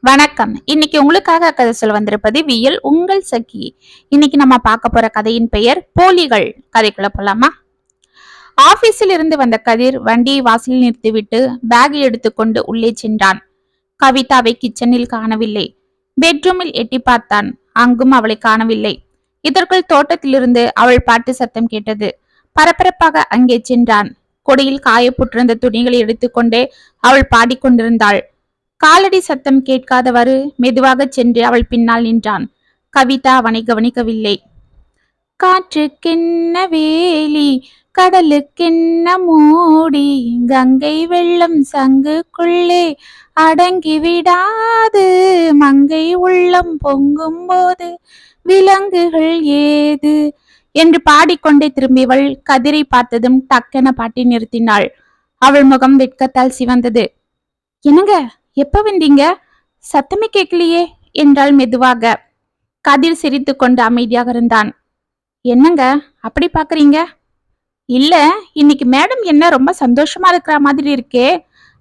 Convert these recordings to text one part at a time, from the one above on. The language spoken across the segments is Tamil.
வணக்கம். இன்னைக்கு உங்களுக்காக கதை சொல்ல வந்திருப்பது வியல் உங்கள் சகி. இன்னைக்கு நம்ம பார்க்க போற கதையின் பெயர் போலிகள். கதைக்குள்ள போலாமா? ஆபீஸில் இருந்து வந்த கதிர் வண்டியை வாசலில் நிறுத்திவிட்டு பேக் எடுத்துக்கொண்டு உள்ளே சென்றான். கவிதாவை கிச்சனில் காணவில்லை. பெட்ரூமில் எட்டி பார்த்தான். அங்கும் அவளை காணவில்லை. இதற்குள் தோட்டத்திலிருந்து அவள் பாட்டு சத்தம் கேட்டது. பரபரப்பாக அங்கே சென்றான். கொடியில் காயப்பட்டிருந்த துணிகளை எடுத்துக்கொண்டே அவள் பாடிக்கொண்டிருந்தாள். காலடி சத்தம் கேட்காதவாறு மெதுவாக சென்று அவள் பின்னால் நின்றான். கவிதா அவனை கவனிக்கவில்லை. காற்றுக்கென்ன வேலி, கடலுக்கென்ன மூடி, கங்கை வெள்ளம் சங்குக்குள்ளே அடங்கி விடாது, மங்கை உள்ளம் பொங்கும் போது விலங்குகள் ஏது என்று பாடிக்கொண்டே திரும்பியவள் கதிரை பார்த்ததும் டக்கென பாட்டி நிறுத்தினாள். அவள் முகம் வெட்கத்தால் சிவந்தது. என்னங்க, எப்ப வந்தீங்க? சத்தமே கேட்கலையே என்றாள் மெதுவாக. கதிர் சிரித்து கொண்டு அமைதியாக இருந்தான். என்னங்க அப்படி பாக்குறீங்க? இல்ல, இன்னைக்கு மேடம் என்ன ரொம்ப சந்தோஷமா இருக்கிற மாதிரி இருக்கே,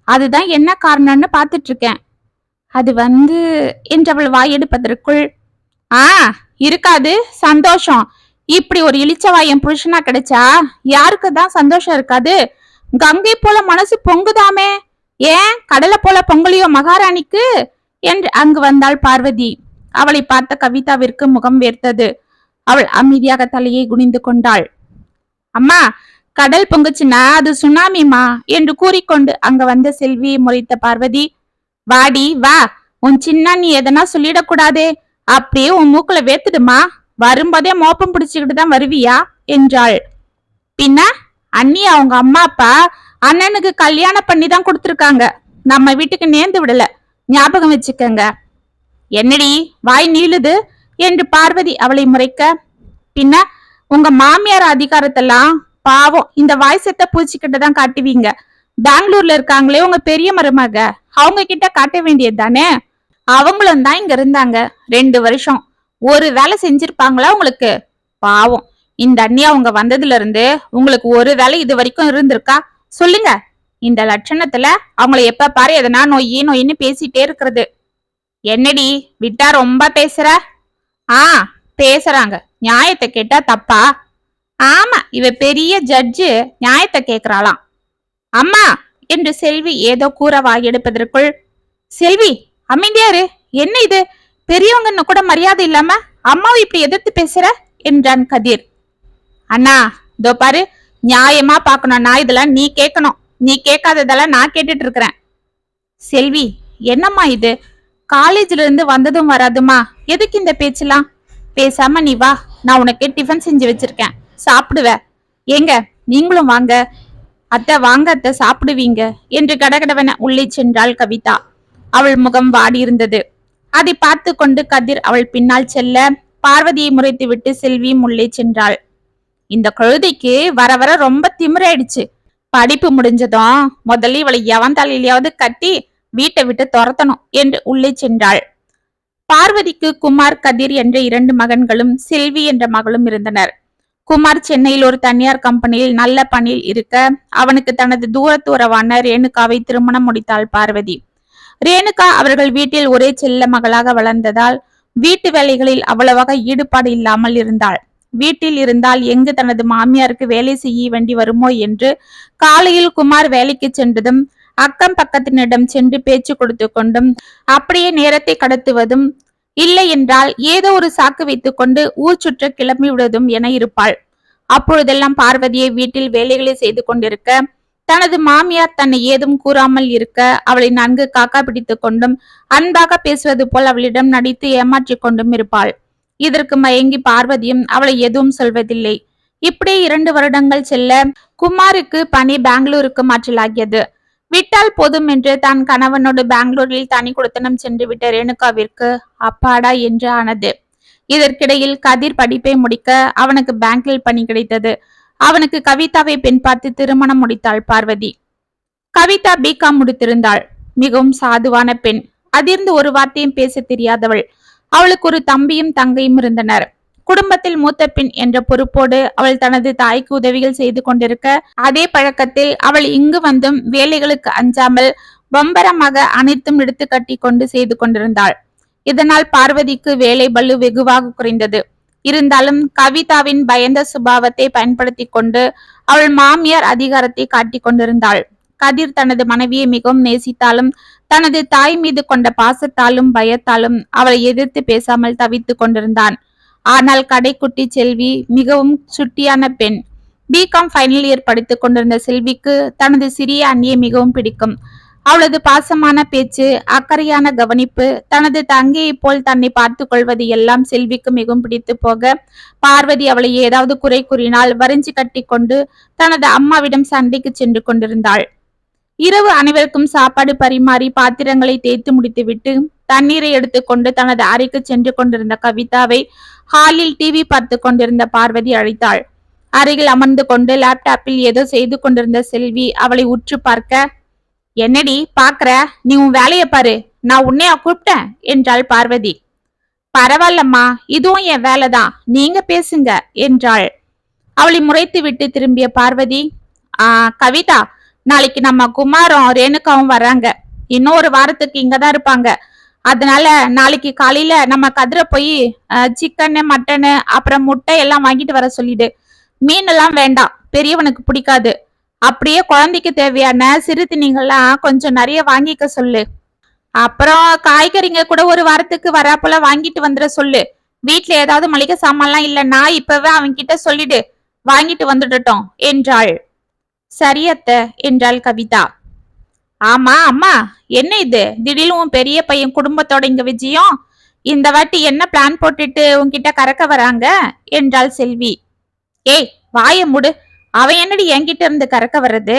அதுதான் என்ன காரணம்னு பாத்துட்டு இருக்கேன். அது என்றவள் வாயெடுப்பதற்குள், இருக்காது சந்தோஷம். இப்படி ஒரு இளிச்சவாயன் புருஷனா கிடைச்சா யாருக்கு தான் சந்தோஷம் இருக்காது? கங்கை போல மனசு பொங்குதாமே, ஏன் கடலை போல பொங்கலியோ மகாராணிக்கு என்று அங்கு வந்தாள் பார்வதி. அவளை பார்த்த கவிதாவிற்கு முகம் வேர்த்தது. அவள் அமைதியாக தலையை குனிந்து கொண்டாள். அம்மா, கடல் பொங்குச்சுன்னா அது சுனாமிமா என்று கூறிக்கொண்டு அங்க வந்த செல்வியை முறைத்த பார்வதி, வாடி வா, உன் சின்ன நீ எதனா சொல்லிடக்கூடாதே, அப்படியே உன் மூக்குல வேத்துடுமா, வரும்போதே மோப்பம் பிடிச்சுக்கிட்டு தான் வருவியா என்றாள். பின்ன அண்ணி அவங்க அம்மா அப்பா அண்ணனுக்கு கல்யாணம் பண்ணி தான் கொடுத்துருக்காங்க, நம்ம வீட்டுக்கு நேர்ந்து விடல, ஞாபகம் வச்சுக்கங்க. என்னடி வாய் நீளுது என்று பார்வதி அவளை முறைக்க, பின்ன உங்க மாமியார் அதிகாரத்தெல்லாம் பாவம் இந்த வாய் செத்த பூச்சிக்கிட்ட தான் காட்டுவீங்க. பெங்களூர்ல இருக்காங்களே உங்க பெரிய மருமக, அவங்க கிட்ட காட்ட வேண்டியது தானே. அவங்களும் தான் இங்க இருந்தாங்க 2 வருஷம், ஒரு வேலை செஞ்சிருப்பாங்களா உங்களுக்கு? பாவம், இந்த அண்ணி அவங்க வந்ததுல இருந்து உங்களுக்கு ஒரு வேலை இது வரைக்கும் இருந்திருக்கா சொல்லுங்க? இந்த லட்சணத்துல அவங்கள எப்ப பாரு எதனா நொயின்னு பேசிட்டே இருக்கிறது. என்னடி விட்டா ரொம்ப பேசுற? பேசுறாங்க, நியாயத்தை கேட்டா தப்பா? ஆமா, இவ பெரிய ஜட்ஜு, நியாயத்தை கேக்குறாளாம். அம்மா என்று செல்வி ஏதோ கூற வாயெடுப்பதற்குள், செல்வி அமைதியாரு, என்ன இது பெரியவங்கன்னு கூட மரியாதை இல்லாம அம்மாவை இப்படி எதிர்த்து பேசுற என்றான் கதிர். அண்ணா இதோ பாரு, நியாயமா பாக்கணும்னா இதெல்லாம் நீ கேட்கணும், நீ கேட்காததெல்லாம் நான் கேட்டுட்டு இருக்கிறேன். செல்வி என்னம்மா இது, காலேஜ்ல இருந்து வந்ததும் வராதுமா எதுக்கு இந்த பேச்செல்லாம்? பேசாம நீ வா, நான் உனக்கு டிஃபன் செஞ்சு வச்சிருக்கேன், சாப்பிடுவ. ஏங்க நீங்களும் வாங்க. அத்தை வாங்க அத்தை, சாப்பிடுவீங்க என்று கடகடவன உள்ளே சென்றாள் கவிதா. அவள் முகம் வாடி இருந்தது. அதை பார்த்து கொண்டு கதிர் அவள் பின்னால் செல்ல பார்வதியை முறைத்து விட்டு செல்வியும் உள்ளே சென்றாள். இந்த கழுதைக்கு வர வர ரொம்ப திமிராயிடுச்சு. படிப்பு முடிஞ்சதும் முதல்ல இவளை எவன் தலையிலையாவது கட்டி வீட்டை விட்டு துரத்தணும் என்று உள்ளே சென்றாள். பார்வதிக்கு குமார், கதிர் என்ற 2 மகன்களும் செல்வி என்ற மகளும் இருந்தனர். குமார் சென்னையில் ஒரு தனியார் கம்பெனியில் நல்ல பணியில் இருக்க அவனுக்கு தனது தூரத்து உறவான ரேணுகாவை திருமணம் முடித்தாள் பார்வதி. ரேணுகா அவர்கள் வீட்டில் ஒரே செல்ல மகளாக வளர்ந்ததால் வீட்டு வேலைகளில் அவ்வளவாக ஈடுபாடு இல்லாமல் இருந்தாள். வீட்டில் இருந்தால் எங்கு தனது மாமியாருக்கு வேலை செய்ய வேண்டி வருமோ என்று காலையில் குமார் வேலைக்கு சென்றதும் அக்கம் பக்கத்தினிடம் சென்று பேச்சு கொடுத்து கொண்டும் அப்படியே நேரத்தை கடத்துவதும், இல்லை என்றால் ஏதோ ஒரு சாக்கு வைத்துக் கொண்டு ஊர் சுற்ற கிளம்பி விடுவதும் என இருப்பாள். அப்பொழுதெல்லாம் பார்வதியை வீட்டில் வேலைகளை செய்து கொண்டிருக்க, தனது மாமியார் தன்னை ஏதும் கூறாமல் இருக்க அவளை நன்கு காக்கா பிடித்துக் கொண்டும் அன்பாக பேசுவது போல் அவளிடம் நடித்து ஏமாற்றிக் கொண்டும் இருப்பாள். இதற்கு மயங்கி பார்வதியும் அவளை எதுவும் சொல்வதில்லை. இப்படியே 2 வருடங்கள் செல்ல குமாருக்கு பணி பெங்களூருக்கு மாற்றலாகியது. விட்டால் போதும் என்று தான் கணவனோடு பெங்களூரில் தனி குடித்தனம் சென்று விட்ட ரேணுகாவிற்கு அப்பாடா என்று ஆனது. இதற்கிடையில் கதிர் படிப்பை முடிக்க அவனுக்கு பேங்கில் பணி கிடைத்தது. அவனுக்கு கவிதாவை பெண் பார்த்து திருமணம் முடித்தாள் பார்வதி. கவிதா பிகாம் முடித்திருந்தாள். மிகவும் சாதுவான பெண். அதிர்ந்து ஒரு வார்த்தையும் பேச தெரியாதவள். அவளுக்கு ஒரு தம்பியும் தங்கையும் இருந்தனர். குடும்பத்தில் மூத்த பெண் என்ற பொறுப்போடு அவள் தனது தாய்க்கு உதவிகள் செய்து கொண்டிருக்க, அதே பழக்கத்தில் அவள் இங்கு வந்தும் வேலைகளுக்கு அஞ்சாமல் பம்பரமாக அனைத்தும் எடுத்து கட்டி கொண்டு செய்து கொண்டிருந்தாள். இதனால் பார்வதிக்கு வேலை பளு வெகுவாக குறைந்தது. இருந்தாலும் கவிதாவின் பயந்த சுபாவத்தை பயன்படுத்தி கொண்டு அவள் மாமியார் அதிகாரத்தை காட்டிக் கொண்டிருந்தாள். கதிர் தனது மனைவியை மிகவும் நேசித்தாலும் தனது தாய் மீது கொண்ட பாசத்தாலும் பயத்தாலும் அவளை எதிர்த்து பேசாமல் தவித்து கொண்டிருந்தான். ஆனால் கடைக்குட்டி செல்வி மிகவும் சுட்டியான பெண். பிகாம் ஃபைனல் இயர் படித்துக் கொண்டிருந்த செல்விக்கு தனது சிறிய அண்ணியை மிகவும் பிடிக்கும். அவளது பாசமான பேச்சு, அக்கறையான கவனிப்பு, தனது தங்கையை போல் தன்னை பார்த்து கொள்வது எல்லாம் செல்விக்கு மிகவும் பிடித்து போக பார்வதி அவளை ஏதாவது குறை கூறினால் வரிஞ்சு கட்டி கொண்டு தனது அம்மாவிடம் சண்டைக்கு சென்று கொண்டிருந்தாள். இரவு அனைவருக்கும் சாப்பாடு பரிமாறி பாத்திரங்களை தேய்த்து முடித்துவிட்டு தண்ணீரை எடுத்துக்கொண்டு தனது அறைக்கு சென்று கொண்டிருந்த கவிதாவை ஹாலில் டிவி பார்த்து கொண்டிருந்த பார்வதி அழைத்தாள். அருகில் அமர்ந்து கொண்டு லேப்டாப்பில் ஏதோ செய்து கொண்டிருந்த செல்வி அவளை உற்று பார்க்க, என்னடி பாக்குற, நீ உன் வேலைய பாரு, நான் உன்னையா கூப்பிட்டேன் என்றாள் பார்வதி. பரவாயில்லம்மா, இதுவும் என் வேலைதான், நீங்க பேசுங்க என்றாள். அவளை முறைத்து விட்டு திரும்பிய பார்வதி, கவிதா, நாளைக்கு நம்ம குமாரும் ரேணுகாவும் வர்றாங்க. இன்னும் ஒரு வாரத்துக்கு இங்கதான் இருப்பாங்க. அதனால நாளைக்கு காலையில நம்ம கதிரை போய் சிக்கனு மட்டனு அப்புறம் முட்டை எல்லாம் வாங்கிட்டு வர சொல்லிடு. மீன் எல்லாம் வேண்டாம், பெரியவனுக்கு பிடிக்காது. அப்படியே குழந்தைக்கு தேவையான சிறு திணிகள்லாம் கொஞ்சம் நிறைய வாங்கிக்க சொல்லு. அப்புறம் காய்கறிங்க கூட ஒரு வாரத்துக்கு வராப்போல வாங்கிட்டு வந்துட சொல்லு. வீட்டுல ஏதாவது மளிகை சாமான்லாம் இல்லைன்னா இப்பவே அவன்கிட்ட சொல்லிடு, வாங்கிட்டு வந்துடட்டும் என்றாள். சரியத்த என்றாள் கவிதா. ஆமா அம்மா, என்ன இது திடீர்னு உன் பெரிய பையன் குடும்பத்தோட இங்க விஜயம்? இந்த வாட்டி என்ன பிளான் போட்டுட்டு உன்கிட்ட கறக்க வராங்க என்றாள் செல்வி. ஏய் வாய முடு, அவன் என்னடி என்கிட்ட இருந்து கறக்க வர்றது?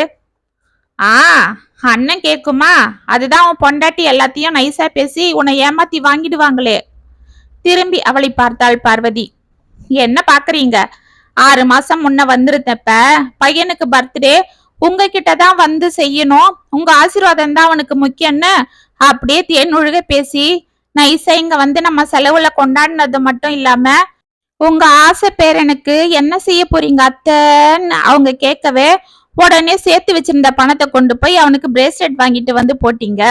அண்ணன் கேக்குமா? அதுதான் உன் பொண்டாட்டி எல்லாத்தையும் நைசா பேசி உன்னை ஏமாத்தி வாங்கிடுவாங்களே. திரும்பி அவளை பார்த்தாள் பார்வதி. என்ன பாக்குறீங்க? 6 மாசம் முன்ன வந்திருந்தப்ப பையனுக்கு பர்த்டே உங்ககிட்டதான் வந்து செய்யணும், உங்க ஆசீர்வாதம் தான் அவனுக்கு முக்கியம்னு அப்படியே தேனொழுக பேசி நைசா இங்க வந்து நம்ம செலவுல கொண்டாடினது மட்டும் இல்லாம உங்க ஆசை பேரனுக்கு என்ன செய்ய போறீங்க அத்தைன்னு அவங்க கேட்கவே உடனே சேர்த்து வச்சிருந்த பணத்தை கொண்டு போய் அவனுக்கு பிரேஸ்லெட் வாங்கிட்டு வந்து போட்டீங்க.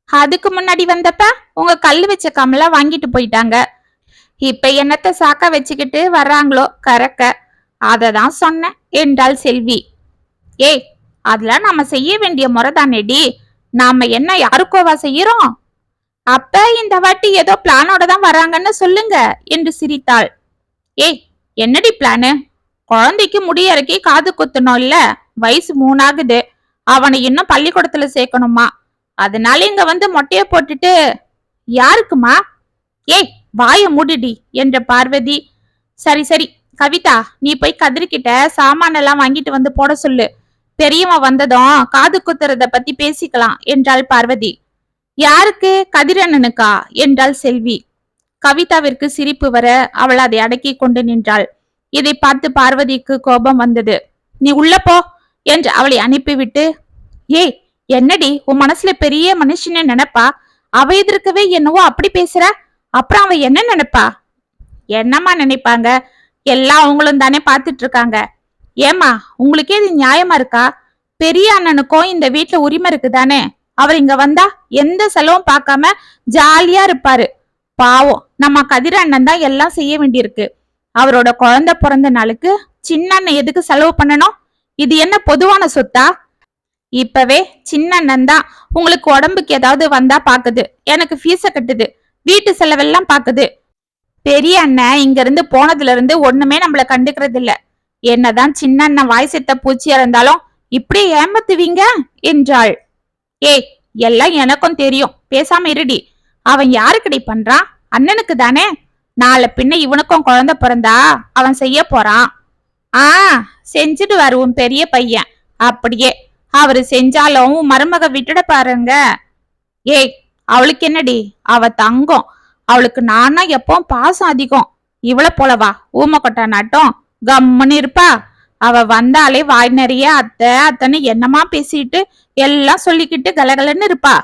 அதுக்கு முன்னாடி வந்தப்ப உங்க கல்லு வச்ச கமலா வாங்கிட்டு போயிட்டாங்க. இப்ப என்னத்த சாக்கா வச்சுக்கிட்டு வர்றாங்களோ கறக்க, அததான் சொன்னேன் என்றாள் செல்வி. ஏய், அதெல்லாம் நாம செய்ய வேண்டிய முறைதானேடி, நாம என்ன யாருக்கோவா செய்யறோம்? அப்ப இந்த வாட்டி ஏதோ பிளானோட தான் வராங்கன்னு சொல்லுங்க என்று சிரித்தாள். ஏய், என்னடி பிளானு? குழந்தைக்கு முடியறக்கி காது குத்தணும் இல்ல, வயசு 3 ஆகுது, அவனை இன்னும் பள்ளிக்கூடத்துல சேர்க்கணுமா, அதனால இங்க வந்து மொட்டைய போட்டுட்டு. யாருக்குமா? ஏய் வாய மூடிடி என்ற பார்வதி. சரி சரி கவிதா, நீ போய் கதிர்கிட்ட சாமானெல்லாம் வாங்கிட்டு வந்து போட சொல்லு. பெரியவன் வந்ததும் காது குத்துறத பத்தி பேசிக்கலாம் என்றாள் பார்வதி. யாருக்கு? கதிரண்ணனுக்கா என்றாள் செல்வி. கவிதாவிற்கு சிரிப்பு வர அவள் அதை அடக்கி கொண்டு நின்றாள். இதை பார்த்து பார்வதிக்கு கோபம் வந்தது. நீ உள்ள போ என்று அவளை அனுப்பிவிட்டு, ஏய் என்னடி உன் மனசுல பெரிய மனுஷன்னு நினைப்பா, அவ எதிர்க்கவே என்னவோ அப்படி பேசுற, அப்புறம் அவ என்ன நினைப்பா? என்னம்மா நினைப்பாங்க, எல்லாம் அவங்களும் தானே பாத்துட்டு இருக்காங்க. ஏமா உங்களுக்கே இது நியாயமா இருக்கா? பெரிய அண்ணனுக்கும் இந்த வீட்டுல உரிமை இருக்குதானே, அவர் இங்க வந்தா எந்த செலவும் பார்க்காம ஜாலியா இருப்பாரு. பாவம் நம்ம கதிர அண்ணன் தான் எல்லாம் செய்ய வேண்டியிருக்கு. அவரோட குழந்தை பிறந்த நாளுக்கு சின்ன அண்ணன் எதுக்கு செலவு பண்ணணும்? இது என்ன பொதுவான சொத்தா? இப்பவே சின்ன அண்ணன் தான் உங்களுக்கு உடம்புக்கு ஏதாவது வந்தா பாக்குது, எனக்கு ஃபீஸ கட்டுது, வீட்டு செலவெல்லாம் பாக்குது. பெரிய அண்ணன் இங்க இருந்து போனதுல இருந்து ஒண்ணுமே நம்மள கண்டுக்கிறது இல்ல. என்னதான் சின்ன அண்ணன் வாய் செத்த பூச்சியா இருந்தாலும் இப்படி ஏமாத்துவீங்க என்றாள். ஏய், எல்லாம் எனக்கும் தெரியும், பேசாம இருடி. அவன் யாருக்கடி பண்றான்? அண்ணனுக்கு தானே. நாளை பின்ன இவனுக்கும் குழந்தை பிறந்தா அவன் செய்ய போறான். செஞ்சுடுவாரு உன் பெரிய பையன். அப்படியே அவரு செஞ்சாலும் மருமக விட்டுட பாருங்க. ஏய், அவளுக்கு என்னடி, அவ தங்கம், அவளுக்கு நானா எப்பவும் பாசம் அதிகம். இவள போலவா ஊம கொட்டா நாட்டம் கம்முன்னு இருப்பா? அவ வந்தாலே வாய் நிறைய அத்தை அத்தனை என்னமா பேசிட்டு எல்லாம் சொல்லிக்கிட்டு கலகலன்னு இருப்பா.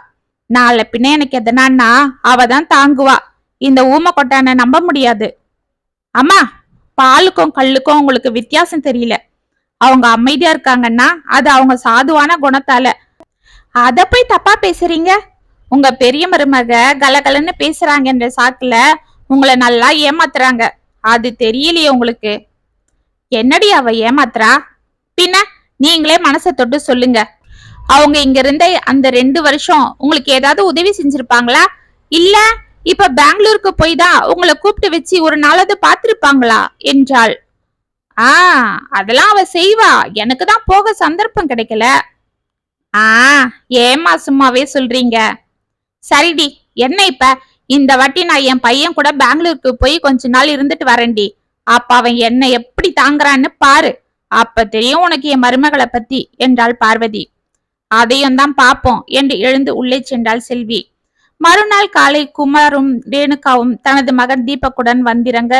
நாளை பின்ன எனக்கு எதனான்னா அவதான் தாங்குவா. இந்த ஊம கொட்டான நம்ப முடியாது. அம்மா, பாலுக்கும் கல்லுக்கும் உங்களுக்கு வித்தியாசம் தெரியல. அவங்க அமைதியா இருக்காங்கன்னா அது அவங்க சாதுவான குணத்தால. அத போய் தப்பா பேசுறீங்க. உங்க பெரிய மருமக கலகலன்னு பேசுறாங்கன்ற சாக்குல உங்களை நல்லா ஏமாத்துறாங்க. அது தெரியலையே உங்களுக்கு? என்னடி அவ ஏமாத்துறா? பின்ன நீங்களே மனசை தொட்டு சொல்லுங்க. அவங்க இங்க இருந்த அந்த 2 வருஷம் உங்களுக்கு ஏதாவது உதவி செஞ்சிருப்பாங்களா? இல்ல இப்ப பெங்களூருக்கு போய் தான் உங்களை கூப்பிட்டு வச்சு ஒரு நாளாவது பாத்திருப்பாங்களா என்றாள். ஆ, அதெல்லாம் அவ செய்வா. எனக்கு தான் போக சந்தர்ப்பம் கிடைக்கல. ஆ, ஏமா சும்மாவே சொல்றீங்க? சரிடி, என்ன இப்ப? இந்த வாட்டி நான் என் பையன் கூட பெங்களூருக்கு போய் கொஞ்ச நாள் இருந்துட்டு வரேன்டி. அப்ப அவன் என்ன எப்படி தாங்குறான்னு பாரு. அப்ப தெரியும் உனக்கு என் மருமகளை பத்தி என்றாள் பார்வதி. அதையும் தான் பாப்போம் என்று எழுந்து உள்ளே சென்றாள் செல்வி. மறுநாள் காலை குமாரும் ரேணுகாவும் தனது மகன் தீபக்குடன் வந்திறங்க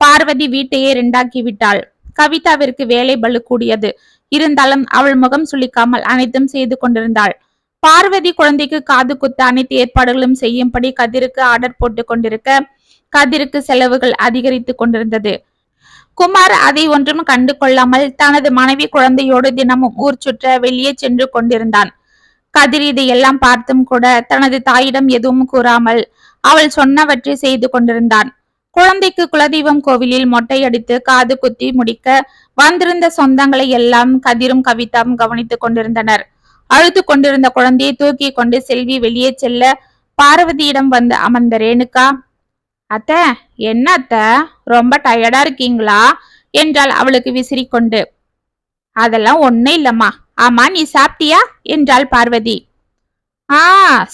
பார்வதி வீட்டையே 2ஆக்கி விட்டாள். கவிதாவிற்கு வேலை பளு கூடியது. இருந்தாலும் அவள் முகம் சுளிக்காமல் அனைத்தும் செய்து கொண்டிருந்தாள். பார்வதி குழந்தைக்கு காது குத்த அனைத்து ஏற்பாடுகளும் செய்யும்படி கதிருக்கு ஆர்டர் போட்டு கொண்டிருக்க கதிருக்கு செலவுகள் அதிகரித்து கொண்டிருந்தது. குமார் அதை ஒன்றும் கண்டு கொள்ளாமல் தனது மனைவி குழந்தையோடு தினமும் ஊர் சுற்ற வெளியே சென்று கொண்டிருந்தான். கதிர் இதையெல்லாம் பார்த்தும் கூட தனது தாயிடம் எதுவும் கூறாமல் அவள் சொன்னவற்றை செய்து கொண்டிருந்தான். குழந்தைக்கு குலதெய்வம் கோவிலில் மொட்டையடித்து காது குத்தி முடிக்க வந்திருந்த சொந்தங்களை எல்லாம் கதிரும் கவிதாவும் கவனித்துக் கொண்டிருந்தனர். அழுது கொண்டிருந்த குழந்தையை தூக்கி கொண்டு செல்வி வெளியே செல்ல பார்வதியிடம் வந்து அமர்ந்த ரேணுகா, அத்த, என்ன அத்த, ரொம்ப டயர்டா இருக்கீங்களா என்றாள் அவளுக்கு விசிறிக்கொண்டு. அதெல்லாம் ஒன்னும் இல்லம்மா. ஆமா, நீ சாப்பிட்டியா என்றாள் பார்வதி. ஆ,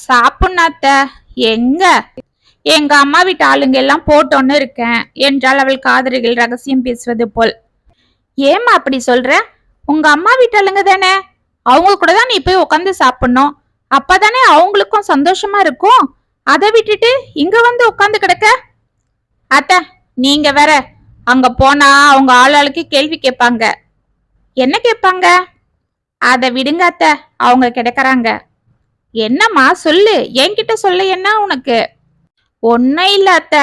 சாப்பிட்ணாத்த. எங்க? எங்க அம்மா வீட்டு ஆளுங்க எல்லாம் போட்டோன்னு இருக்கேன் என்றாள் அவள் காதலிகள் ரகசியம் பேசுவது போல். ஏமா அப்படி சொல்ற? உங்க அம்மா வீட்டு ஆளுங்க தானே, அவங்க கூட தான் நீ போய் உட்காந்து சாப்பிடணும். அப்பதானே அவங்களுக்கும் சந்தோஷமா இருக்கும். அதை விட்டுட்டு இங்க வந்து உட்காந்து கிடக்க. அத்த, நீங்க வேற. அங்க போனா அவங்க ஆளாளுக்கு கேள்வி கேட்பாங்க. என்ன கேட்பாங்க? அதை விடுங்க அத்த, அவங்க கிடக்குறாங்க. என்னம்மா சொல்லு, என்கிட்ட சொல்ல. என்ன உனக்கு? ஒன்னும் இல்ல அத்த,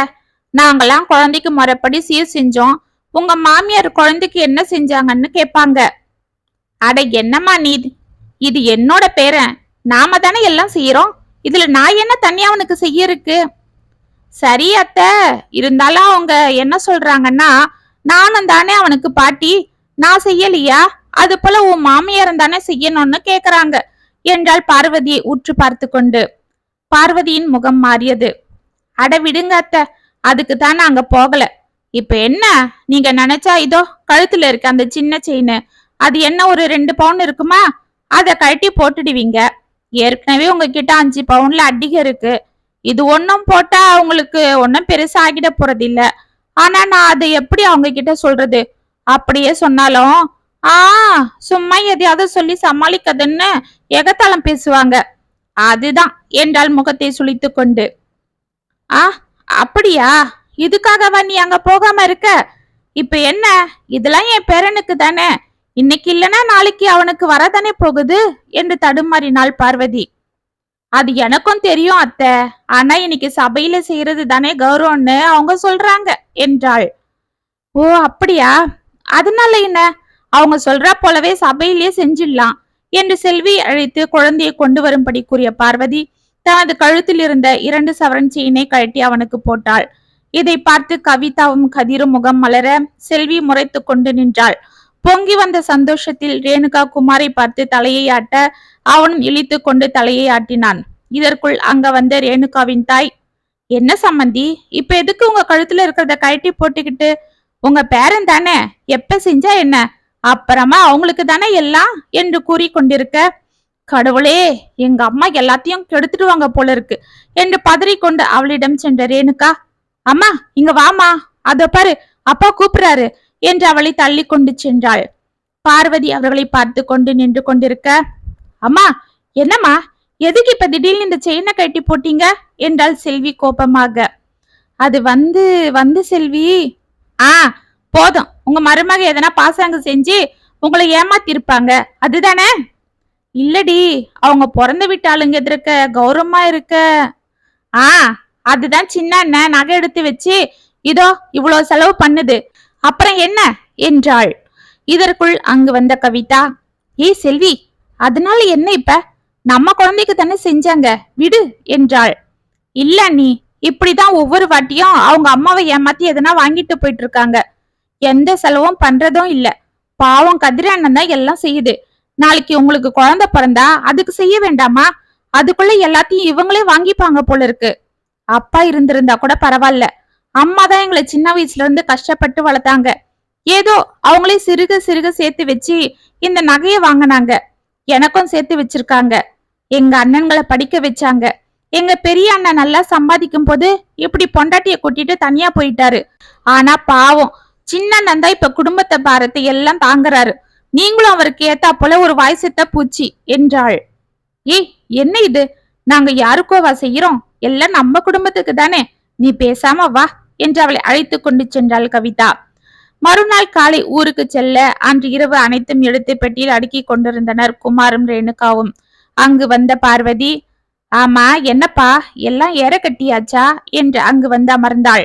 நாங்கெல்லாம் குழந்தைக்கு முறைப்படி சீர் செஞ்சோம். உங்க மாமியார் குழந்தைக்கு என்ன செஞ்சாங்கன்னு கேட்பாங்க. அட என்னம்மா நீ, இது என்னோட பேரன். நாம தானே எல்லாம் செய்யறோம். இதுல நான் என்ன தனியா அவனுக்கு செய்ய இருக்கு? சரி அத்த, இருந்தாலும் அவங்க என்ன சொல்றாங்கன்னா, நானும் தானே அவனுக்கு பாட்டி, நான் செய்யலையா? அது போல உன் மாமியாரும் தானே செய்யணும்னு கேக்குறாங்க என்றாள் பார்வதியை உற்று பார்த்து கொண்டு. பார்வதியின் முகம் மாறியது. அட விடுங்க அத்த, அதுக்கு தான் நாங்க போகல. இப்ப என்ன, நீங்க நினைச்சா இதோ கழுத்துல இருக்க அந்த சின்ன செயின், அது என்ன ஒரு 2 பவுன் இருக்குமா? அத கழட்டி போட்டுடுவீங்க. ஏற்கனவே உங்ககிட்ட 5 பவுன்ல அடிகை இருக்கு. இது ஒன்னும் போட்டா அவங்களுக்கு ஒன்னும் பெருசா ஆகிட போறது இல்ல. ஆனா நான் அதை எப்படி அவங்க கிட்ட சொல்றது? அப்படியே சொன்னாலும் சும்மா எதையாவது சொல்லி சமாளிக்கதுன்னு எகத்தாளம் பேசுவாங்க. அதுதான் என்றால் முகத்தை சுளித்து கொண்டு. அப்படியா? இதுக்காகவா நீ அங்க போகாம இருக்க? இப்ப என்ன, இதெல்லாம் என் பேரனுக்கு தானே, இன்னைக்கு இல்லைன்னா நாளைக்கு அவனுக்கு வரதானே போகுது என்று தடுமாறினாள் பார்வதி. அது எனக்கும் தெரியும் அத்தை, ஆனா இன்னைக்கு சபையில செய்யறது தானே கௌரவம்னு அவங்க சொல்றாங்க என்றாள். ஓ அப்படியா? அதனால என்ன, அவங்க சொல்றா போலவே சபையிலேயே செஞ்சிடலாம் என்று செல்வி அழைத்து குழந்தையை கொண்டு வரும்படி கூறிய பார்வதி தனது கழுத்தில் இருந்த 2 சவரன் செயினை கழட்டி அவனுக்கு போட்டாள். இதை பார்த்து கவிதாவும் கதிரும் முகம் மலர செல்வி முறைத்து கொண்டு நின்றாள். பொங்கி வந்த சந்தோஷத்தில் ரேணுகா குமாரை பார்த்து தலையை ஆட்ட அவனும் இழித்து கொண்டு தலையை ஆட்டினான். இதற்குள் அங்க வந்த ரேணுகாவின் தாய், என்ன சம்மந்தி, இப்ப எதுக்கு உங்க கழுத்துல இருக்கிறத கழட்டி போட்டுக்கிட்டு? உங்க பேரன் தானே, எப்ப செஞ்சா என்ன, அப்புறமா அவங்களுக்கு தானே எல்லாம் என்று கூறி கொண்டிருக்க, கடவுளே, எங்க அம்மா எல்லாத்தையும் கெடுத்துடுவாங்க போல இருக்கு என்று பதறிக்கொண்டு அவளிடம் சென்ற ரேணுகா, அம்மா இங்க வாமா, அத பாரு அப்பா கூப்பிடுறாரு என்று அவளை தள்ளி கொண்டு சென்றாள். பார்வதி அவர்களை பார்த்து கொண்டு நின்று கொண்டிருக்க, அம்மா என்னம்மா, எதுக்கு இப்ப திடீர்னு இந்த செயினை கட்டி போட்டீங்க என்றாள் செல்வி கோபமாக. அது வந்து செல்வி, போதும், உங்க மருமக எதனா பாசாங்க செஞ்சு உங்களை ஏமாத்திருப்பாங்க அதுதானே? இல்லடி, அவங்க பிறந்த வீட்டாளுங்க எதிர்க்க கௌரவமா இருக்க. அதுதான் சின்ன அண்ணன் நகை எடுத்து வச்சு இதோ இவ்வளவு செலவு பண்ணுது, அப்புறம் என்ன என்றாள். இதற்குள் அங்கு வந்த கவிதா, ஏய் செல்வி, அதனால என்ன இப்ப? நம்ம குழந்தைக்கு தானே செஞ்சாங்க, விடு என்றாள். இல்ல நீ இப்படிதான் ஒவ்வொரு வாட்டியும் அவங்க அம்மாவை ஏமாத்தி எதனா வாங்கிட்டு போயிட்டு இருக்காங்க. எந்த செலவும் பண்றதும் இல்ல. பாவம் கதிர அண்ணன் தான் எல்லாம் செய்யுது. நாளைக்கு உங்களுக்கு குழந்தை பிறந்தா அதுக்கு செய்ய வேண்டாமா? அதுக்குள்ள எல்லாத்தையும் இவங்களே வாங்கிப்பாங்க போல இருக்கு. அப்பா இருந்திருந்தா கூட பரவாயில்ல. அம்மா தான் எங்களை சின்ன வயசுல இருந்து கஷ்டப்பட்டு வளர்த்தாங்க. ஏதோ அவங்களே சிறுக சிறுக சேர்த்து வச்சு இந்த நகையை வாங்கினாங்க. எனக்கும் சேர்த்து வச்சிருக்காங்க. எங்க அண்ணன்களை படிக்க வச்சாங்க. எங்க பெரிய அண்ணன் நல்லா சம்பாதிக்கும் போது இப்படி பொண்டாட்டிய கூட்டிட்டு தனியா போயிட்டாரு. ஆனா பாவம் சின்ன அண்ணன் தான் இப்ப குடும்பத்தை பாரத்தை எல்லாம் தாங்குறாரு. நீங்களும் அவருக்கு ஏத்தா போல ஒரு வாய்சத்த பூச்சி என்றாள். ஏய், என்ன இது? நாங்க யாருக்கோவா செய்யறோம்? எல்லாம் நம்ம குடும்பத்துக்கு தானே. நீ பேசாம வா என்று அவளை அழைத்து கொண்டு சென்றாள் கவிதா. மறுநாள் காலை ஊருக்கு செல்ல அன்று இரவு அனைத்தும் எடுத்து பெட்டியில் அடுக்கி கொண்டிருந்தனர் குமாரும் ரேணுகாவும். அங்கு வந்த பார்வதி, ஆமா என்னப்பா எல்லாம் ஏற கட்டியாச்சா என்று அங்கு வந்து அமர்ந்தாள்.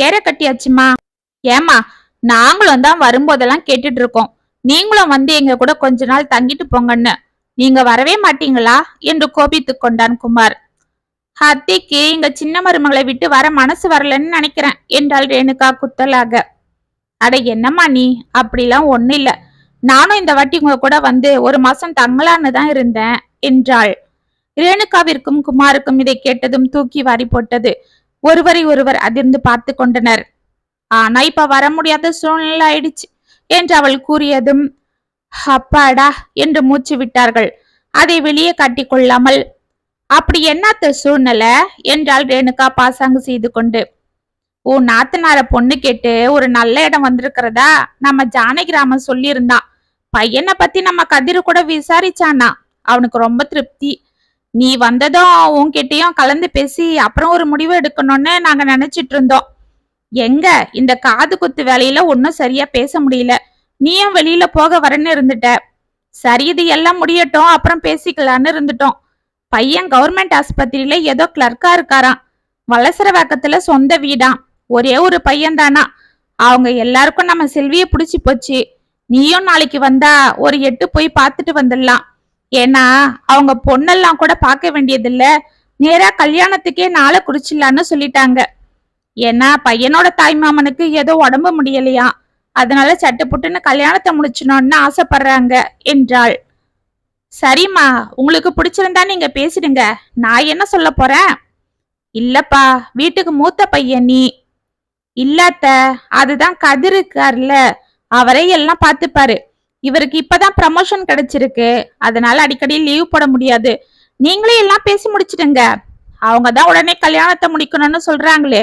ஏற கட்டியாச்சுமா. ஏமா, நாங்களும் தான் வரும்போதெல்லாம் கேட்டுட்டு இருக்கோம். நீங்களும் வந்து எங்க கூட கொஞ்ச நாள் தங்கிட்டு போங்கன்னு. நீங்க வரவே மாட்டீங்களா என்று கோபித்து கொண்டான் குமார். அத்தைக்கு எங்க சின்ன மருமகளை விட்டு வர மனசு வரலன்னு நினைக்கிறேன் என்றாள் ரேணுகா குத்தலாக. அட என்னம்மா நீ, அப்படிலாம் ஒண்ணு இல்ல. நானும் இந்த வாட்டி உங்க கூட வந்து ஒரு மாசம் தங்கலான்னு தான் இருந்தேன் என்றாள். ரேணுகாவிற்கும் குமாருக்கும் இதை கேட்டதும் தூக்கி வாரி போட்டது. ஒருவரை ஒருவர் அதிர்ந்து பார்த்து கொண்டனர். ஆனா இப்ப வர முடியாத சூழ்நிலை ஆயிடுச்சு என்று அவள் கூறியதும் அப்பாடா என்று மூச்சு விட்டார்கள். அதை வெளியே காட்டிக் கொள்ளாமல், அப்படி என்னத்த சூழ்நிலை என்றாள் ரேணுகா பாசாங்கு செய்து கொண்டு. உன் நாத்தனார பொண்ணு கேட்டு ஒரு நல்ல இடம் வந்திருக்கிறதா நம்ம ஜானகிராமன் சொல்லியிருந்தான். பையனை பத்தி நம்ம கதிரு கூட விசாரிச்சானா. அவனுக்கு ரொம்ப திருப்தி. நீ வந்ததும் உன்கிட்டயும் கலந்து பேசி அப்புறம் ஒரு முடிவு எடுக்கணும்னு நாங்க நினைச்சிட்டு இருந்தோம். எங்க இந்த காது குத்து வேலையில ஒன்னும் சரியா பேச முடியல. நீயும் வெளியில போக வரன்னு இருந்துட்ட. சரி, இது எல்லாம் முடியட்டும், அப்புறம் பேசிக்கலான்னு இருந்துட்டோம். பையன் கவர்மெண்ட் ஆஸ்பத்திரியில ஏதோ கிளர்க்கா இருக்காராம். வலசரவாக்கத்துல சொந்த வீடாம். ஒரே ஒரு பையன் தானா. அவங்க எல்லாருக்கும் நம்ம செல்விய புடிச்சு போச்சு. நீயும் நாளைக்கு வந்தா ஒரு 8 போய் பார்த்துட்டு வந்துடலாம். ஏன்னா அவங்க பொண்ணெல்லாம் கூட பார்க்க வேண்டியதில்ல, நேரா கல்யாணத்துக்கே நாளை குறிச்சிடலான்னு சொல்லிட்டாங்க. ஏன்னா பையனோட தாய் மாமனுக்கு ஏதோ உடம்பு முடியலையா, அதனால சட்டுப்புட்டுன்னு கல்யாணத்தை முடிச்சணும்னு ஆசைப்படுறாங்க என்றாள். சரிம்மா, உங்களுக்கு பிடிச்சிருந்தா நீங்க பேசிடுங்க, நான் என்ன சொல்ல போறேன். இல்லப்பா, வீட்டுக்கு மூத்த பையன் நீ. இல்லாத்த, அதுதான் கதிர் இருக்கார்ல, அவரே எல்லாம் பார்த்துப்பாரு. இவருக்கு இப்பதான் ப்ரமோஷன் கிடைச்சிருக்கு, அதனால அடிக்கடி லீவ் போட முடியாது. நீங்களே எல்லாம் பேசி முடிச்சிடுங்க. அவங்கதான் உடனே கல்யாணத்தை முடிக்கணும்னு சொல்றாங்களே,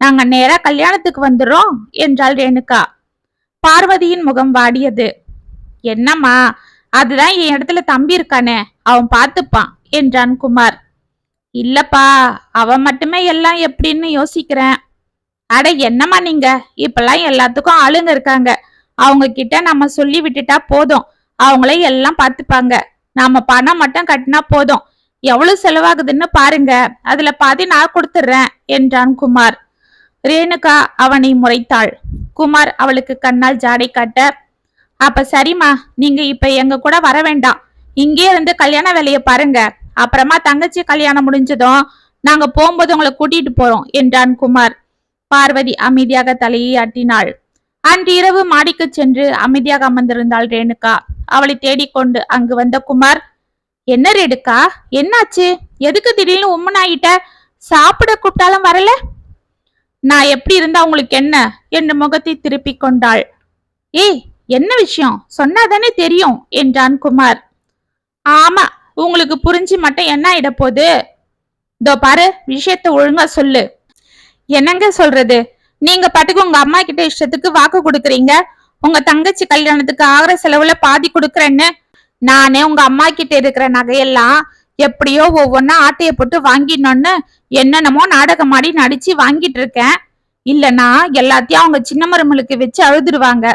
நாங்க நேரா கல்யாணத்துக்கு வந்துடுறோம் என்றாள் ரேணுகா. பார்வதியின் முகம் வாடியது. என்னம்மா, அதுதான் என் இடத்துல தம்பி இருக்கானே, அவன் பார்த்துப்பான் என்றான் குமார். இல்லப்பா, அவன் மட்டுமே எல்லாம் எப்படின்னு யோசிக்கிறேன். அட என்னம்மா நீங்க, இப்பெல்லாம் எல்லாத்துக்கும் ஆளுங்க இருக்காங்க. அவங்க கிட்ட நம்ம சொல்லி விட்டுட்டா போதும், அவங்களே எல்லாம் பார்த்துப்பாங்க. நாம பணம் மட்டும் கட்டினா போதும். எவ்வளவு செலவாகுதுன்னு பாருங்க, அதுல பாதி நான் கொடுத்துடுறேன் என்றான் குமார். ரேணுகா அவனை முறைத்தாள். குமார் அவளுக்கு கண்ணால் ஜாடை காட்ட, அப்ப சரிம்மா, நீங்க இப்ப எங்க கூட வர வேண்டாம். இங்கே இருந்து கல்யாண வேலையை பாருங்க. அப்புறமா தங்கச்சி கல்யாணம் முடிஞ்சதும் நாங்க போகும்போது உங்களை கூட்டிட்டு போறோம் என்றான் குமார். பார்வதி அமைதியாக தலையை ஆட்டினாள். அன்று இரவு மாடிக்கு சென்று அமைதியாக அமர்ந்திருந்தாள் ரேணுகா. அவளை தேடிக்கொண்டு அங்கு வந்த குமார், என்ன ரேணுகா, என்னாச்சு? எதுக்கு திடீர்னு உம்மனாயிட்ட? சாப்பிட கூப்பிட்டாலும் வரல? நான் எப்படி இருந்தா உங்களுக்கு என்ன என்று முகத்தை திருப்பி கொண்டாள். ஏய், என்ன விஷயம் சொன்னாதானே தெரியும் என்றான் குமார். ஆமா, உங்களுக்கு புரிஞ்சு மட்டும் என்ன ஆயிட போகுது? இதோ பாரு, விஷயத்த ஒழுங்கா சொல்லு. என்னங்க சொல்றது? நீங்க பாட்டுக்கு உங்க அம்மா கிட்ட இஷ்டத்துக்கு வாக்கு கொடுக்குறீங்க. உங்க தங்கச்சி கல்யாணத்துக்கு ஆகிற செலவுல பாதி கொடுக்குறேன்னு. நானே உங்க அம்மா கிட்ட இருக்கிற நகையெல்லாம் எப்படியோ ஒவ்வொன்னா ஆட்டைய போட்டு வாங்கிடணும்னு என்னென்னமோ நாடகமாடி நடிச்சு வாங்கிட்டு இருக்கேன். இல்லனா எல்லாத்தையும் அவங்க சின்ன மருமலுக்கு வச்சு அழுதுருவாங்க.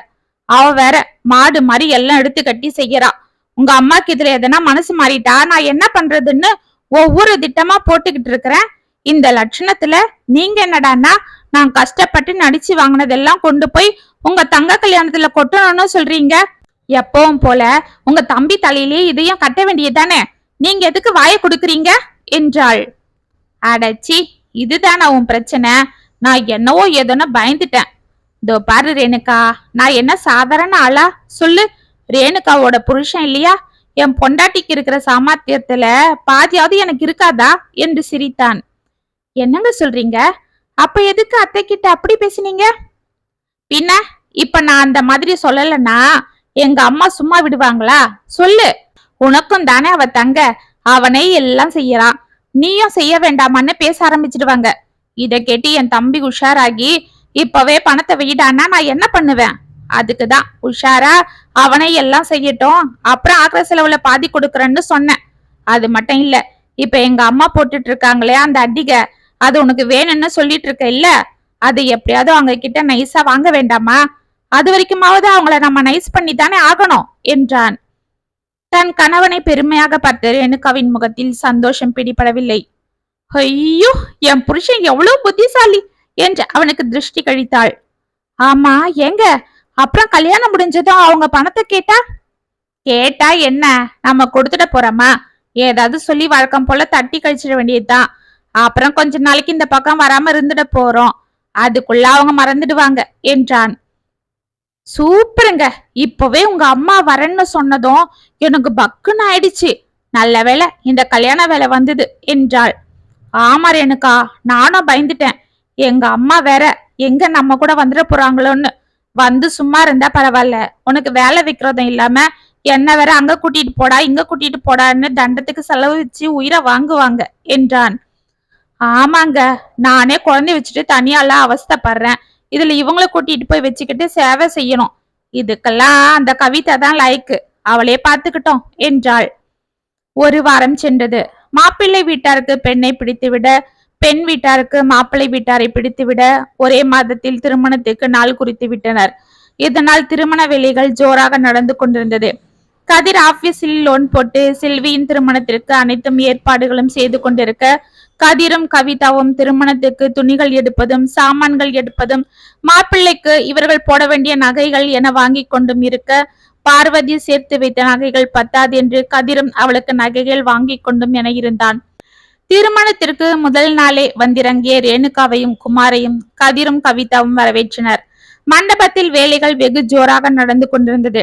அவ வேற மாடு மாதிரி எல்லாம் எடுத்து கட்டி செய்யறா. உங்க அம்மாக்கு இதுல எதனா மனசு மாறிட்டா நான் என்ன பண்றதுன்னு ஒவ்வொரு திட்டமா போட்டுக்கிட்டு இருக்கிறேன். இந்த லட்சணத்துல நீங்க என்னடான்னா நான் கஷ்டப்பட்டு நடிச்சு வாங்கினதெல்லாம் கொண்டு போய் உங்க தங்க கல்யாணத்துல கொட்டணும்னு சொல்றீங்க. எப்பவும் போல உங்க தம்பி தலையிலேயே இதையும் கட்ட வேண்டியதானே? நீங்க எதுக்கு வாயை கொடுக்குறீங்க என்றாள். அடச்சி, இதுதானா உன் பிரச்சனை? நான் என்னவோ ஏதோன்னு பயந்துட்டேன். இதோ பாரு ரேணுகா, நான் என்ன சாதாரண ஆளா சொல்லு? ரேணுகாவோட புருஷன் இல்லையா? என் பொண்டாட்டிக்கு இருக்கிற சாமர்த்தியத்துல பாதியாவது எனக்கு இருக்காதா என்று சிரித்தான். என்னங்க சொல்றீங்க? அப்ப எதுக்கு அத்தை கிட்ட அப்படி பேசுனீங்க? பின்ன இப்ப நான் அந்த மாதிரி சொல்லலன்னா எங்க அம்மா சும்மா விடுவாங்களா? சொல்லு. உனக்கும் தானே அவ தங்க, அவனே எல்லாம் செய்யறான், நீயும் செய்ய வேண்டாமான்னு பேச ஆரம்பிச்சிடுவாங்க. இத கேட்டு என் தம்பி உஷாராகி இப்பவே பணத்தை வெயிடானா நான் என்ன பண்ணுவேன்? அதுக்குதான் உஷாரா அவனே எல்லாம் செய்யட்டும், அப்புறம் ஆக்கிற செலவுல பாதி கொடுக்கறேன்னு சொன்னேன். அது மட்டும் இல்ல, இப்ப எங்க அம்மா போட்டுட்டு இருக்காங்களே அந்த அடிகை, அது உனக்கு வேணும்னு சொல்லிட்டு இருக்க இல்ல, அது எப்படியாவது அவங்க கிட்ட நைஸா வாங்க வேண்டாமா? அது வரைக்குமாவது அவங்கள நம்ம நைஸ் பண்ணி தானே ஆகணும் என்றான். தன் கணவனை பெருமையாக பார்த்த ரேணுகாவின் முகத்தில் சந்தோஷம் பிடிபடவில்லை. ஐயோ, என் புருஷன் எவ்வளவு புத்திசாலி என்று அவனுக்கு திருஷ்டி கழித்தாள். ஆமா, ஏங்க அப்புறம் கல்யாணம் முடிஞ்சதும் அவங்க பணத்தை கேட்டா? கேட்டா என்ன, நம்ம கொடுத்துட போறோமா? ஏதாவது சொல்லி வழக்கம் போல தட்டி கழிச்சிட வேண்டியதுதான். அப்புறம் கொஞ்ச நாளைக்கு இந்த பக்கம் வராம இருந்துட போறோம், அதுக்குள்ள அவங்க மறந்துடுவாங்க என்றான். சூப்பருங்க, இப்பவே உங்க அம்மா வரேன்னு சொன்னதும் எனக்கு பக்குன்னு ஆயிடுச்சு. நல்ல வேளை இந்த கல்யாண வேலை வந்தது என்றாள். ஆமா ரேணுகா, நானும் பயந்துட்டேன். எங்க அம்மா வேற எங்க நம்ம கூட வந்துட போறாங்களோன்னு. வந்து சும்மா இருந்தா பரவாயில்ல, உனக்கு வேலை வைக்கிறதும் இல்லாம என்ன வேற அங்க கூட்டிட்டு போடா இங்க கூட்டிட்டு போடான்னு தண்டத்துக்கு செலவு வச்சு உயிரை வாங்குவாங்க என்றான். ஆமாங்க, நானே குழந்தை வச்சுட்டு தனியாலாம் அவஸ்தைப்படுறேன், இதுல இவங்களை கூட்டிட்டு போய் வச்சுக்கிட்டு சேவை செய்யணும். இதுக்கெல்லாம் அந்த கவிதா தான் லைக்கு, அவளே பாத்துக்கிட்டோம் என்றாள். ஒரு வாரம் சென்றது. மாப்பிள்ளை வீட்டாருக்கு பெண்ணை பிடித்துவிட, பெண் வீட்டாருக்கு மாப்பிள்ளை வீட்டாரை பிடித்துவிட ஒரே மாதத்தில் திருமணத்துக்கு நாள் குறித்து விட்டனர். இதனால் திருமண வேலைகள் ஜோராக நடந்து கொண்டிருந்தது. கதிர் ஆபீஸில் லோன் போட்டு செல்வியின் திருமணத்திற்கு அனைத்தும் ஏற்பாடுகளும் செய்து கொண்டிருக்க, கதிரும் கவிதாவும் திருமணத்துக்கு துணிகள் எடுப்பதும் சாமான்கள் எடுப்பதும் மாப்பிள்ளைக்கு இவர்கள் போட வேண்டிய நகைகள் என வாங்கி கொண்டும் இருக்க, பார்வதி சேர்த்து வைத்த நகைகள் பத்தாது என்று கதிரும் அவளுக்கு நகைகள் வாங்கி கொண்டும் என இருந்தான். திருமணத்திற்கு முதல் நாளே வந்திறங்கிய ரேணுகாவையும் குமாரையும் கதிரும் கவிதாவும் வரவேற்றனர். மண்டபத்தில் வேலைகள் வெகு ஜோராக நடந்து கொண்டிருந்தது.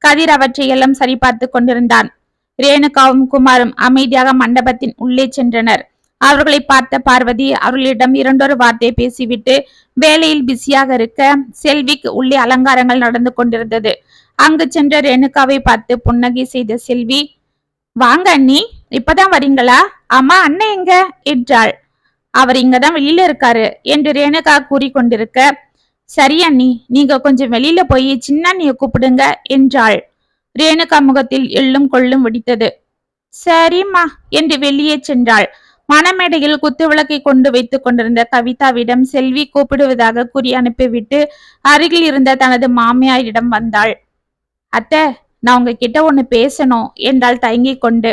கதிர் அவற்றை எல்லாம் சரிபார்த்து கொண்டிருந்தான். ரேணுகாவும் குமாரும் அமைதியாக மண்டபத்தின் உள்ளே சென்றனர். அவர்களை பார்த்த பார்வதி அவர்களிடம் இரண்டொரு வார்த்தை பேசிவிட்டு வேலையில் பிஸியாக இருக்க, செல்விக்கு உள்ளே அலங்காரங்கள் நடந்து கொண்டிருந்தது. அங்கு சென்ற ரேணுகாவை பார்த்து புன்னகை செய்த செல்வி, வாங்க அண்ணி, இப்பதான் வரீங்களா? அம்மா அண்ணன் எங்க என்றாள். அவர் இங்கதான் வெளியில இருக்காரு என்று ரேணுகா கூறிக்கொண்டிருக்க, சரி அண்ணி, நீங்க கொஞ்சம் வெளியில போய் சின்ன அண்ணிய கூப்பிடுங்க என்றாள். ரேணுகா முகத்தில் எள்ளும் கொள்ளும் வெடித்தது. சரிம்மா என்று வெளியே சென்றாள். மணமேடையில் குத்து விளக்கை கொண்டு வைத்துக் கொண்டிருந்த கவிதாவிடம் செல்வி கூப்பிடுவதாக கூறி அனுப்பிவிட்டு அருகில் இருந்த தனது மாமியாரிடம் வந்தாள். அத்தை, நான் உங்ககிட்ட ஒண்ணு பேசணும் என்றாள் தயங்கிக் கொண்டு.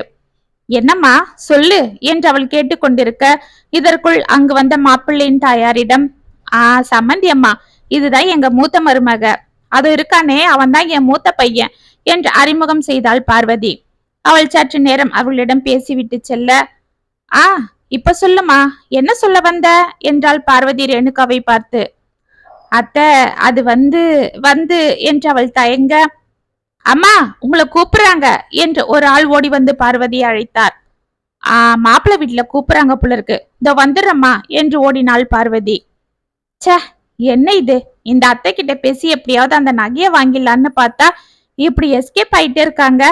என்னம்மா சொல்லு என்று அவள் கேட்டுக்கொண்டிருக்க, இதற்குள் அங்கு வந்த மாப்பிள்ளையின் தாயாரிடம், சம்மந்தி அம்மா, இதுதான் எங்க மூத்த மருமக, அது இருக்கானே அவன் தான் என் மூத்த பையன் என்று அறிமுகம் செய்தாள் பார்வதி. அவள் சற்று நேரம் அவளிடம் பேசிவிட்டு செல்ல, இப்ப சொல்லுமா, என்ன சொல்ல வந்த என்றாள் பார்வதி ரேணுகாவை பார்த்து. அத்தை, அது வந்து வந்து என்று அவள் தயங்க, அம்மா உங்களை கூப்பிடுறாங்க என்று ஒரு ஆள் ஓடி வந்து பார்வதியை அழைத்தார். மாப்பிள்ளை வீட்டுல கூப்பிடுறாங்க போல இருக்கு, இதோ வந்துடுறம்மா என்று ஓடினாள் பார்வதி. சே, என்ன இது, இந்த அத்தை கிட்ட பேசி எப்படியாவது அந்த நகைய வாங்கிடலான்னு பார்த்தா இப்படி எஸ்கேப் ஆயிட்டே இருக்காங்க.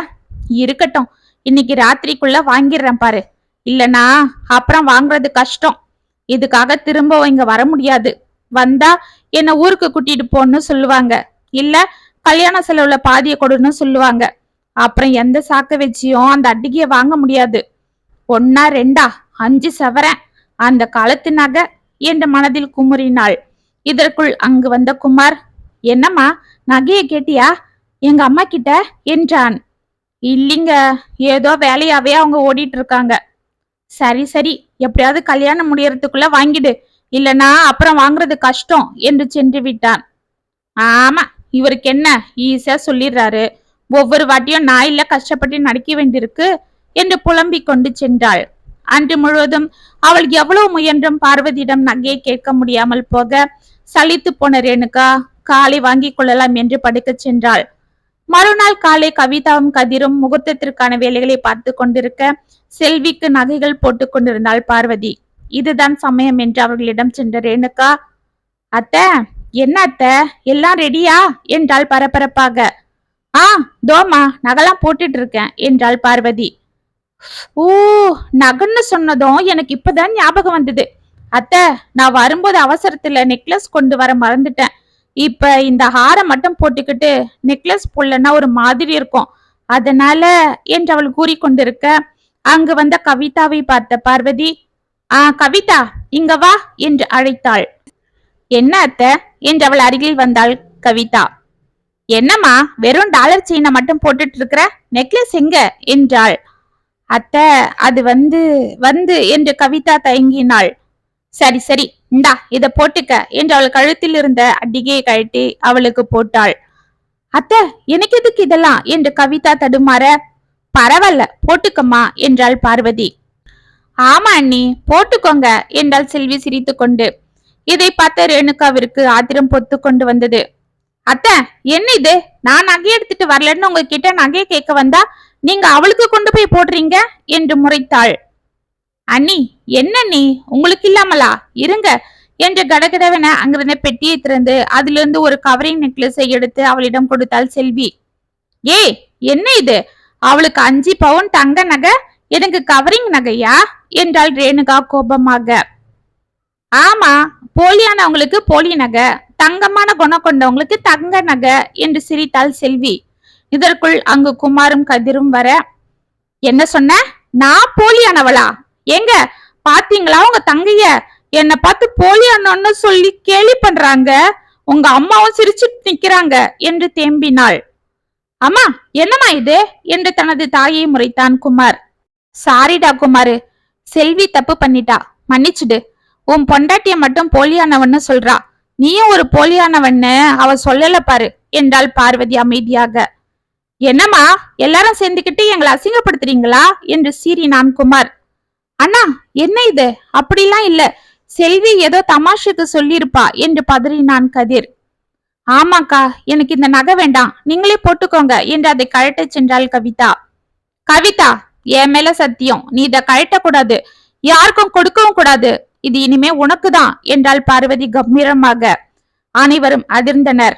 இருக்கட்டும், இன்னைக்கு ராத்திரிக்குள்ள வாங்கிடுறேன் பாரு, இல்லனா அப்புறம் வாங்குறது கஷ்டம். இதுக்காக திரும்ப இங்க வர முடியாது. வந்தா என்ன ஊருக்கு கூட்டிட்டு போன்னு சொல்லுவாங்க, இல்ல கல்யாண செலவுல பாதிய கொடுன்னு சொல்லுவாங்க. அப்புறம் எந்த சாக்க வச்சியும் அந்த அட்டிகைய வாங்க முடியாது. ஒன்னா ரெண்டா 5 சவரன் அந்த காலத்து நகை என்று மனதில் குமுறினாள். இதற்குள் அங்கு வந்த குமார், என்னம்மா நகைய கேட்டியா எங்க அம்மா கிட்ட என்றான். இல்லைங்க, ஏதோ வேலையாவே அவங்க ஓடிட்டு இருக்காங்க. சரி சரி, எப்படியாவது கல்யாணம் முடியறதுக்குள்ள வாங்கிடு, இல்லனா அப்புறம் வாங்குறது கஷ்டம் என்று சென்று விட்டான். ஆமா, இவருக்கு என்ன ஈஸியா சொல்லிடுறாரு, ஒவ்வொரு வாட்டியும் நான் இல்ல கஷ்டப்பட்டு நடிக்க வேண்டியிருக்கு என்று புலம்பிக் கொண்டு சென்றாள். அன்று முழுவதும் அவள் எவ்வளவு முயன்றும் பார்வதியிடம் நகையை கேட்க முடியாமல் போக சலித்து போன ரேணுகா காலை வாங்கிக் கொள்ளலாம் என்று படுக்கச் சென்றாள். மறுநாள் காலை கவிதாவும் கதிரும் முகூர்த்தத்திற்கான வேலைகளை பார்த்து கொண்டிருக்க செல்விக்கு நகைகள் போட்டுக் கொண்டிருந்தாள் பார்வதி. இதுதான் சமயம் என்று அவர்களிடம் சென்ற ரேணுகா, அத்தை, என்ன அத்தை, எல்லாம் ரெடியா என்றாள் பரபரப்பாக. தோமா, நகைலாம் போட்டுட்டு இருக்கேன் என்றாள் பார்வதி. ஓ, நகன்னு சொன்னதும் எனக்கு இப்பதான் ஞாபகம் வந்தது. அத்தை, நான் வரும்போது அவசரத்துல நெக்லஸ் கொண்டு வர மறந்துட்டேன். இப்ப இந்த ஹாரம் மட்டும் போட்டுக்கிட்டு நெக்லஸ் போடலன்னா ஒரு மாதிரி இருக்கும், அதனால என்று அவள் கூறிக்கொண்டிருக்க அங்கு வந்த கவிதாவை பார்த்த பார்வதி, கவிதா, இங்க வா என்று அழைத்தாள். என்ன அத்தை என்று அவள் அருகில் வந்தாள் கவிதா. என்னம்மா, வெறும் டாலர் செயினை மட்டும் போட்டுட்டு இருக்கிற, நெக்லஸ் எங்க என்றாள். அத்தை, அது வந்து என்று கவிதா தயங்கினாள். சரி சரி, இந்தா இத போட்டுக்க என்று அவள் கழுத்தில் இருந்த அடிகையை கழட்டி அவளுக்கு போட்டாள். அத்தை, எனக்கு எதுக்கு இதெல்லாம் என்று கவிதா தடுமாற, பரவாயில்ல போட்டுக்கம்மா என்றாள் பார்வதி. ஆமா அண்ணி, போட்டுக்கோங்க என்றாள் செல்வி சிரித்து கொண்டு. இதை பார்த்த ரேணுகாவிற்கு ஆத்திரம் பொத்து கொண்டு வந்தது. அத்தை, என்ன இது, நான் நகை எடுத்துட்டு வரலன்னு உங்ககிட்ட நகையை கேட்க வந்தா நீங்க அவளுக்கு கொண்டு போய் போடுறீங்க என்று முறைத்தாள். அண்ணி, என்ன நீ, உங்களுக்கு இல்லாமலா, இருங்க என்று கடகடவென அங்கிருந்த பெட்டியை திறந்து அதிலிருந்து ஒரு கவரிங் நெக்லஸை எடுத்து அவளிடம் கொடுத்தாள் செல்வி. என்ன இது, அவளுக்கு 5 பவுன் தங்க நகை, எனக்கு கவரிங் நகையா என்றாள் ரேணுகா கோபமாக. ஆமா, போலியானவங்களுக்கு போலி நகை, தங்கமான குணம் கொண்டவங்களுக்கு தங்க நகை என்று சிரித்தாள் செல்வி. இதற்குள் அங்கு குமாரும் கதிரும் வர, என்ன சொன்ன, நான் போலியானவளா, எங்க பாத்தீங்களா உங்க தங்கைய, என்ன பார்த்து போலியானோன்னு சொல்லி கேலி பண்றாங்க, உங்க அம்மாவும் சிரிச்சுட்டு நிக்கிறாங்க என்று தேம்பினாள். அம்மா, என்னம்மா இது என்று தனது தாயை முறைத்தான் குமார். சாரிடா குமாரு, செல்வி தப்பு பண்ணிட்டா, மன்னிச்சுடு. உன் பொண்டாட்டிய மட்டும் போலியானவன்னு சொல்றா, நீயும் ஒரு போலியானவன்னு அவ சொல்லல பாரு என்றாள் பார்வதி அமைதியாக. என்னம்மா, எல்லாரும் சேர்ந்துக்கிட்டு எங்களை அசிங்கப்படுத்துறீங்களா என்று சீறினான் குமார். அண்ணா, என்ன இது, அப்படிலாம் இல்ல, செல்வி ஏதோ தமாஷுக்கு சொல்லியிருப்பா என்று பதறினான் கதிர். ஆமாக்கா, எனக்கு இந்த நகை வேண்டாம், நீங்களே போட்டுக்கோங்க என்று அதை கழட்ட சென்றாள் கவிதா. கவிதா, என் மேல சத்தியம், நீ இதை கழட்டக்கூடாது, யாருக்கும் கொடுக்கவும் கூடாது, இது இனிமே உனக்குதான் என்றாள் பார்வதி கம்பீரமாக. அனைவரும் அதிர்ந்தனர்.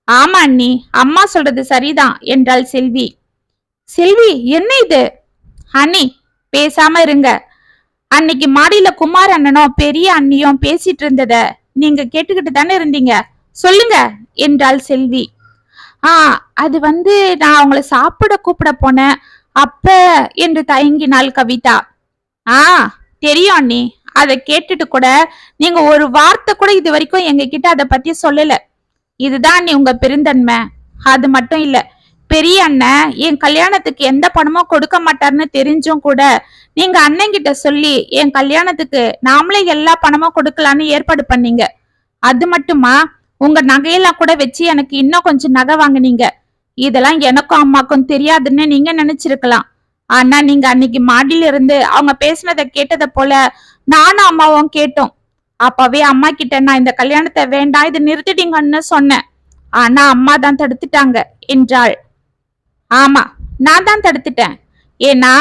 ஆமா அண்ணி, அம்மா சொல்றது சரிதான் என்றாள் செல்வி. செல்வி, என்ன இது? அண்ணி, பேசாம இருங்க. அன்னைக்கு மாடியில குமார் அண்ணனும் பெரிய அண்ணியும் பேசிட்டு இருந்தத நீங்க கேட்டுக்கிட்டு தானே இருந்தீங்க, சொல்லுங்க என்றாள் செல்வி. அது நான் அவங்கள சாப்பிட கூப்பிட போனேன் அப்ப என்று தயங்கினாள் கவிதா. தெரியும் அண்ணி, அதை கேட்டுட்டு கூட நீங்க ஒரு வார்த்தை கூட இது வரைக்கும் எங்க கிட்ட அதை பத்தி சொல்லல. இதுதான் நீ உங்க பெருந்தன்மை. அது மட்டும் இல்ல, பெரிய அண்ணன் என் கல்யாணத்துக்கு எந்த பணமும் கொடுக்க மாட்டாருன்னு தெரிஞ்சும் கூட நீங்க அண்ணன் கிட்ட சொல்லி என் கல்யாணத்துக்கு நாமளே எல்லா பணமும் கொடுக்கலான்னு ஏற்பாடு பண்ணீங்க. அது மட்டுமா, உங்க நகையெல்லாம் கூட வச்சு எனக்கு இன்னும் கொஞ்சம் நகை வாங்கினீங்க. இதெல்லாம் எனக்கும் அம்மாக்கும் தெரியாதுன்னு நீங்க நினைச்சிருக்கலாம். ஆனா நீங்க அன்னைக்கு மாடியில இருந்து அவங்க பேசினதை கேட்டதை போல நானும் அம்மாவும் கேட்டோம். அப்பவே அம்மா கிட்ட நான் இந்த கல்யாணத்தை வேண்டாம், இது நிறுத்திட்டீங்கன்னு சொன்னேன். ஆனா அம்மா தான் தடுத்துட்டாங்க என்றாள். ஆமா, நான் தான் தடுத்துட்டேன். ஏன்னா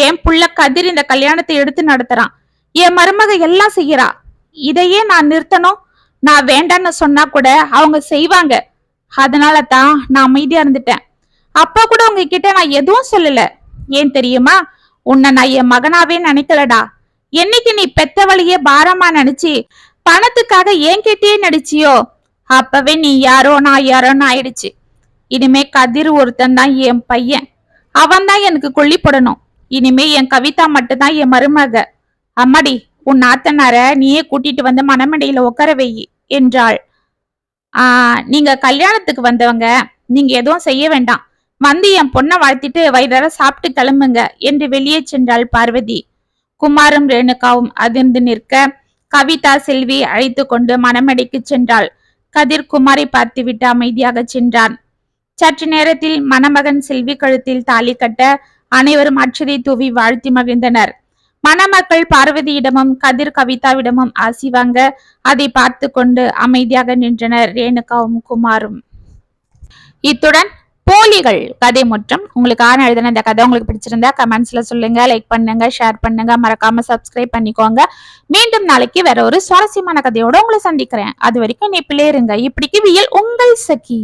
என் புள்ள கதிர் இந்த கல்யாணத்தை எடுத்து நடத்துறான், என் மருமக எல்லாம் செய்யறா. இதையே நான் நிறுத்தணும்? நான் வேண்டான்னு சொன்னா கூட அவங்க செய்வாங்க. அதனால தான் நான் அமைதியா இருந்துட்டேன். அப்பா கூட உங்ககிட்ட நான் எதுவும் சொல்லல. ஏன் தெரியுமா, உன்னை நான் என் மகனாவே நினைக்கலடா. என்னைக்கு நீ பெத்தவளையே பாரமா நினைச்சு பணத்துக்காக ஏன் கிட்டே நடிச்சியோ அப்பவே நீ யாரோ நான் யாரோன்னு ஆயிடுச்சு. இனிமே கதிர் ஒருத்தன் தான் என் பையன், அவன் தான் எனக்கு கொல்லி போடணும். இனிமே என் கவிதா மட்டும்தான் என் மருமக. அம்மாடி, உன் நாத்தனார நீயே கூட்டிட்டு வந்து மணமடையில உட்கார வெயி என்றாள். நீங்க கல்யாணத்துக்கு வந்தவங்க, நீங்க எதுவும் செய்ய வேண்டாம், வந்து என் பொண்ணை வாழ்த்திட்டு வயிறார சாப்பிட்டு கிளம்புங்க என்று வெளியே சென்றாள் பார்வதி. குமாரும் ரேணுகாவும் அதிர்ந்து நிற்க கவிதா செல்வி அழைத்து கொண்டு மணமடைக்கு சென்றாள். கதிர் குமாரை பார்த்துவிட்டு அமைதியாக சென்றான். சற்று நேரத்தில் மணமகன் செல்வி கழுத்தில் தாலி கட்ட அனைவரும் அச்சதை தூவி வாழ்த்தி மகிழ்ந்தனர். மணமக்கள் பார்வதியிடமும் கதிர் கவிதாவிடமும் ஆசி வாங்க அதை பார்த்து கொண்டு அமைதியாக நின்றனர் ரேணுகாவும் குமாரும். இத்துடன் போலிகள் கதை முற்றம். உங்களுக்கு ஆன எழுதின இந்த கதை உங்களுக்கு பிடிச்சிருந்தா கமெண்ட்ஸ்ல சொல்லுங்க, லைக் பண்ணுங்க, ஷேர் பண்ணுங்க, மறக்காம சப்ஸ்கிரைப் பண்ணிக்கோங்க. மீண்டும் நாளைக்கு வேற ஒரு சுவாரஸ்யமான கதையோட உங்களை சந்திக்கிறேன். அது வரைக்கும் நெப்பிலே இருங்க. இப்படிக்கு வியல் உங்கள் சகி.